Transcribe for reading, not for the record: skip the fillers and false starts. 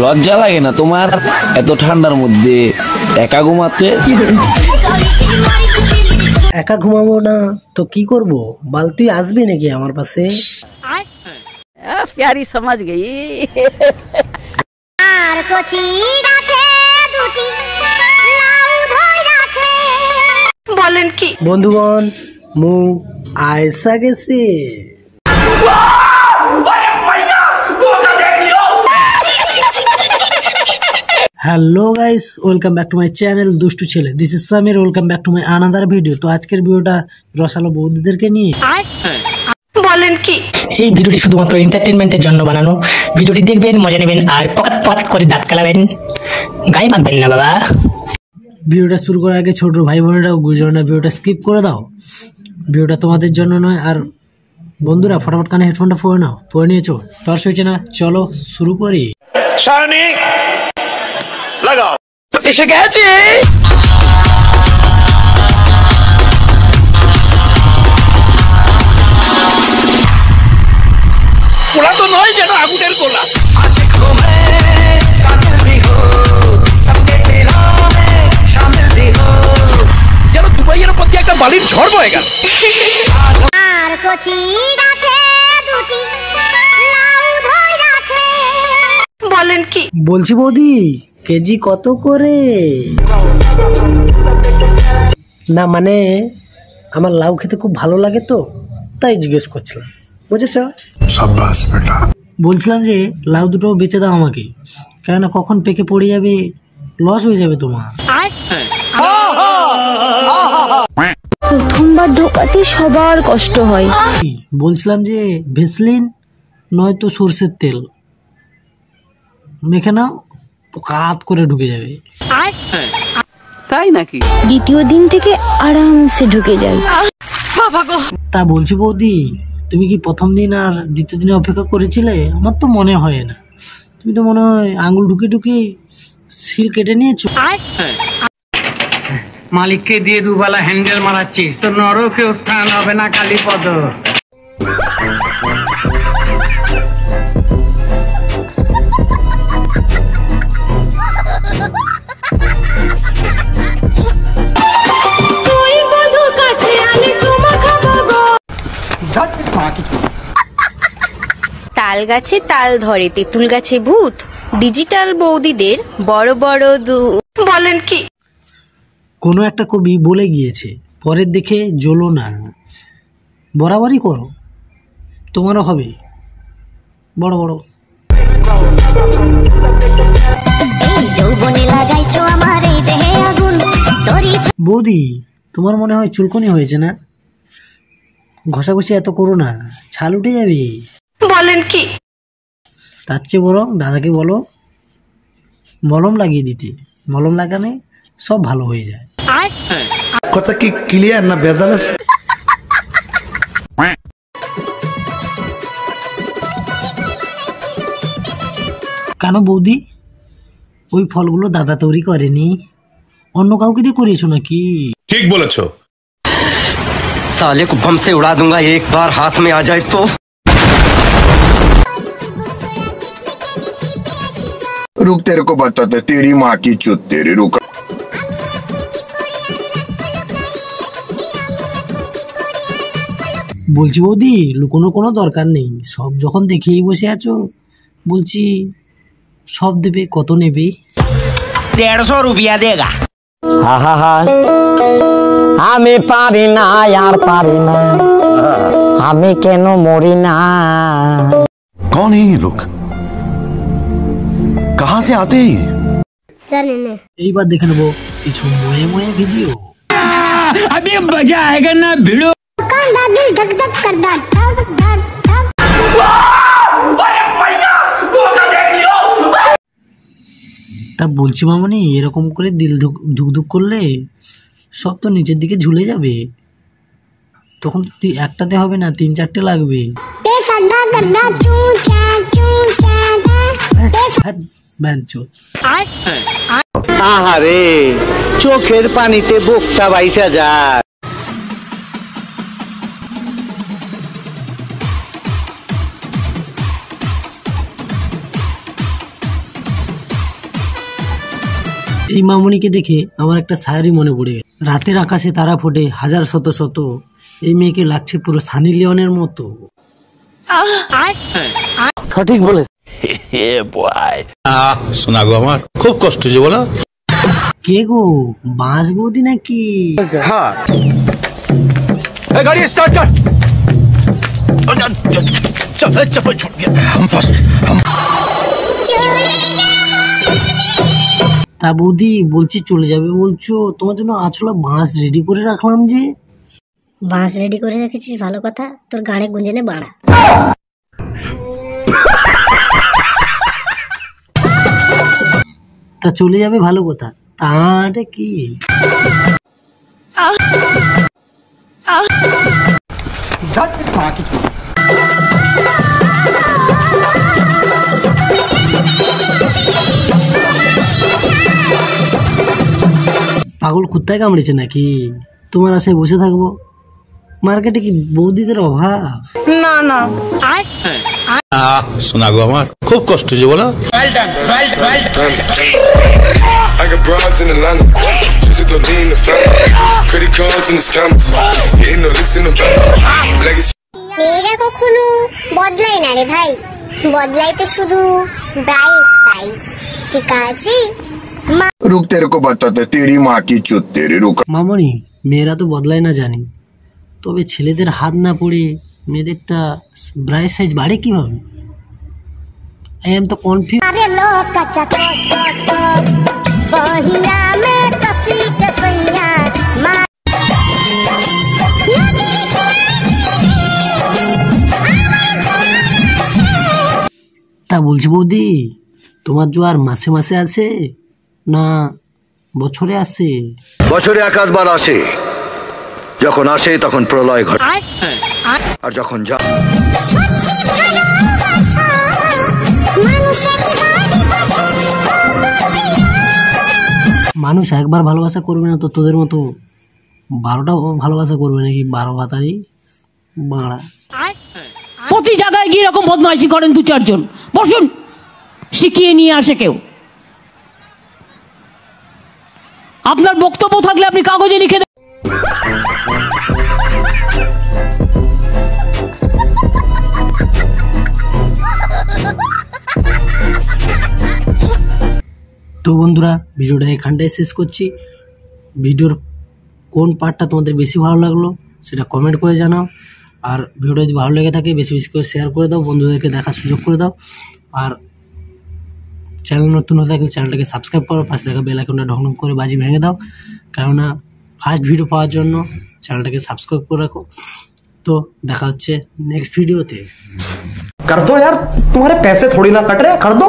লজ্জা লাগে না তোমার এত ঠান্ডার মধ্যে একা ঘুমাতে? একা ঘুমাবো না তো কি করব? বাল তুই আসবি নাকি আমার পাশে? प्यारी समझ गई। বলেন কি বন্ধুগণ, মু আয়সা গেছে। Hello guys, welcome back to my channel দুষ্টু ছেলে। This is Samir, welcome back to my another video. তো আজকের ভিডিওটা রসালো বৌদিদেরকে নিয়ে। বলেন কি এই ভিডিওটি শুধুমাত্র এন্টারটেইনমেন্টের জন্য বানানো। ভিডিওটি দেখবেন, মজা নেবেন আর পকাত করে দাঁত কালাবেন, গায়ে মাখবেন না বাবা। ভিডিওটা শুরু করার আগে ছোট ভাই বোনেরাও গুজরাট না, ভিডিওটা স্কিপ করে দাও। ভিডিওটা তোমাদের জন্য নয়। আর বন্ধুরা ফটাফট কানে হেডফোনটা পরে নাও। পরে নিয়েছো? তর্স হয়েছে না? চলো শুরু করি। লাগাও, এসে গেছে। কোলা তো নয়, যেন আগুনের কোলা। যেন দুবাইয়ের প্রতি একটা বালির ঝড় বয়ে গেল। বলেন কি বলছি বৌদি, কেজি কত করে? না মানে আমার লাউ খেতে খুব ভালো লাগে তো, তাই জিজ্ঞেস করছিলাম, বুঝেছ? বলছিলাম যে লাউ দুটো বেচে দাও আমাকে, কেননা কখন পেকে পড়ে যাবে, লস হয়ে যাবে তোমার। প্রথমবার ঢোকাতে সবার কষ্ট হয়। বলছিলাম যে ভেসলিন নয়তো সরষের তেল মেখে নাও, পোকাত করে ঢুকে যাবে। তাই নাকি? দ্বিতীয় দিন থেকে আরামসে ঢুকে যায়। তা বলছি বৌদি, তুমি কি প্রথম দিন আর দ্বিতীয় দিনে অপেক্ষা করেছিলে? আমার তো মনে হয় না। তুমি তো মনে হয় আঙ্গুল ঢুকে ঢুকে সিল কেটে নিয়েছো। মালিককে দিয়ে দুবেলা হ্যান্ডেল মারাচ্ছিস, তো নরকে স্থান হবে না কালীপদ। তাল গাছে তাল ধরে, তেঁতুল গাছে ভূত। ডিজিটাল বৌদিদের বড় বড় বলেন কি কোনো একটা কবি বলে গিয়েছে, পরের দেখে জ্বলো না, বরাবরই করো, তোমারও হবে বড় বড়। বৌদি, তোমার মনে হয় চুলকনি হয়েছে না? ঘষাঘষি এত করো না, ছাল উঠে যাবে। বলেন কি তার চেয়ে বরং দাদাকে বলো মলম লাগিয়ে দিতে, মলম লাগানে সব ভালো হয়ে যায়। কথা কি ক্লিয়ার না ভেজাল আছে? কেন বৌদি, ওই ফলগুলো দাদা তৈরি করেনি, অন্য কাউকে দিয়ে করিয়েছো নাকি? ঠিক বলেছো। साले को बम से उड़ा दूंगा एक बार हाथ में आ जाए तो। रुक, तेरे को बताते तेरी माँ की चुत तेरी। रुक, বলছি বৌদি, লুকোনোর কোনো দরকার নেই, সব যখন দেখেই বসে আছো, বলছি সব দেবে। কত নেবে? 150 रुपया देगा। আমি পারি না আর পারি না, আমি কেন মরি না। कौन है ये लोग, कहाँ से आते हैं? এইবার দেখে নেবো কিছু ময়ে ময়ে ভিডিও। अभी मजा आएगा ना भिड़ो। তা বলছি মামনি, এরকম করে দিল ধুক ধুক করলে সব তো নিচের দিকে ঝুলে যাবে, তখন একটাতে হবে না, 3-4টে লাগবে। আহারে, চোখের পানিতে বুকটা বাইসা যায়। এই মামুনিকে দেখে আমার একটা শায়রি মনে পড়ে গেল। রাতের আকাশে তারা ফোটে হাজার শত শত, এই মেয়েকে লাগছে পুরো সানি লিওনের মতো। সঠিক বলে। শোনা গো আমার খুব কষ্ট হয়েছে বলো। কে গো, বাঁশ বৌদি নাকি? হ্যাঁ গাড়ি স্টার্ট কর। चप्पल छूट गया। हम फर्स्ट তা বৌদি বলছি চলে যাবে বলছো, তোমার জন্য আছলা বাঁশ রেডি করে রাখলাম যে। বাঁশ রেডি করে রেখেছিস, ভালো কথা, তোর গাড়ে গুঞ্জনে বাড়া। তা চলে যাবে ভালো কথা, তাহলে কি? পাগল কুত্তায় কামড়েছে নাকি? তোমার আশায় বসে থাকবো? মার্কেটে কি বৌদিদের অভাব? না না। শোনা গো আমার খুব কষ্ট হয়েছে বলো। I got broads in Atlanta, just to lean the family, credit cards in the scammers, hitting the licks in the legacy. মেয়েরা কখনো বদলায় না রে ভাই, বদলায় তো শুধু ব্রাইট সাইজ। ঠিক আছে, रुक तेरे को बताते तेरी माँ की चुत तेरी रुक। মামনি, মেয়েরা তো বদলায় না জানি, তবে ছেলেদের হাত না পড়ে মেয়েদেরটা ব্রাইট সাইজ বাড়ে কিভাবে? আই এম তো কনফিউজ। আরে লোক কাঁচা বহিয়া মে কসি কসইয়া মা। তা বলছি বৌদি, তোমার জোয়ার মাসে মাসে আছে না বছরে আসে? বছরে একাধবার আসে, যখন আসে তখন প্রলয় ঘটে, আর যখন যা মানুষ একবার ভালোবাসা করবে না তো তোদের মতো 12টা ভালোবাসা করবে নাকি? 12 ভাতারি বাড়া। প্রতি জায়গায় গিয়ে এরকম বদমাইশি করেন 2-4 জন। বসুন, শিখিয়ে নিয়ে আসে কেউ। আপনার বক্তব্য থাকলে আপনি কাগজে লিখে দেন। তো বন্ধুরা, ভিডিওটা এখানটায় শেষ করছি। ভিডিওর কোন পার্টটা তোমাদের বেশি ভালো লাগলো সেটা কমেন্ট করে জানাও। আর ভিডিওটা যদি ভালো লেগে থাকে বেশি বেশি করে শেয়ার করে দাও, বন্ধুদেরকে দেখার সুযোগ করে দাও। আর চ্যানেল নতুন হয়ে থাকলে চ্যানেলটাকে সাবস্ক্রাইব করো, পাশে থাকা বেল আইকনটা ঢং করে বাজি ভেঙে দাও, কেননা ফার্স্ট ভিডিও পাওয়ার জন্য চ্যানেলটাকে সাবস্ক্রাইব করে রাখো। तो দেখা হচ্ছে নেক্সট ভিডিওতে। कर दो यार, तुम्हारे पैसे थोड़ी ना कट रहे, कर दो।